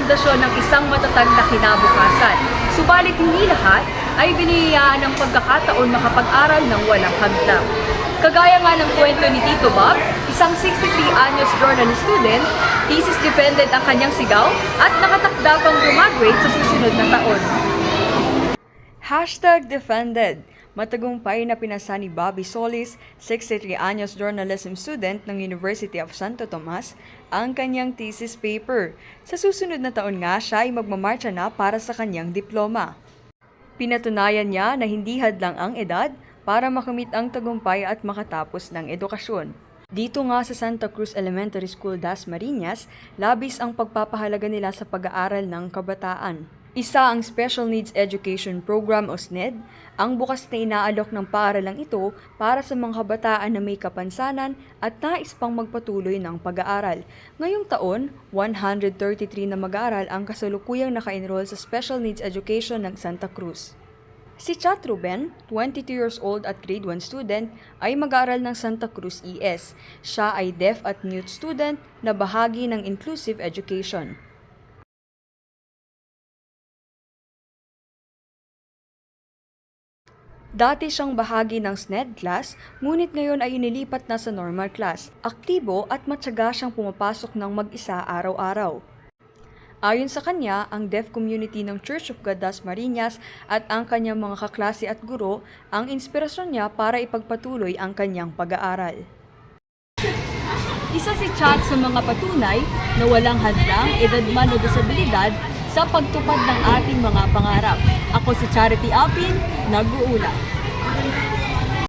pundasyon ng isang matatag na kinabukasan. Subalit hindi lahat ay biniyayaan ng pagkakataon makapag-aral ng walang hadlang. Kagaya nga ng kwento ni Tito Bob, isang 63-anyos journalist student, thesis defended ang kanyang sigaw at nakatakda pang graduate sa susunod na taon. #defended. Matagumpay na pinasa ni Bobby Solis, 63-anyos journalism student ng University of Santo Tomas, ang kanyang thesis paper. Sa susunod na taon nga siya ay magmamarcha na para sa kanyang diploma. Pinatunayan niya na hindi hadlang ang edad para makamit ang tagumpay at makatapos ng edukasyon. Dito nga sa Santa Cruz Elementary School, Dasmariñas, labis ang pagpapahalaga nila sa pag-aaral ng kabataan. Isa ang Special Needs Education Program o SNED, ang bukas na inaalok ng paaralang ito para sa mga kabataan na may kapansanan at nais pang magpatuloy ng pag-aaral. Ngayong taon, 133 na mag-aaral ang kasalukuyang naka-enroll sa Special Needs Education ng Santa Cruz. Si Chat Ruben, 22 years old at grade 1 student, ay mag-aaral ng Santa Cruz ES. Siya ay deaf at mute student na bahagi ng inclusive education. Dati siyang bahagi ng SNED class, ngunit ngayon ay inilipat na sa normal class. Aktibo at matyaga siyang pumapasok ng mag-isa araw-araw. Ayon sa kanya, ang deaf community ng Church of God Dasmariñas at ang kanyang mga kaklase at guro ang inspirasyon niya para ipagpatuloy ang kanyang pag-aaral. Isa si Chat sa mga patunay na walang hadlang, edad man o disabilidad sa pagtupad ng ating mga pangarap. Ako si Charity Apin, nag-uula.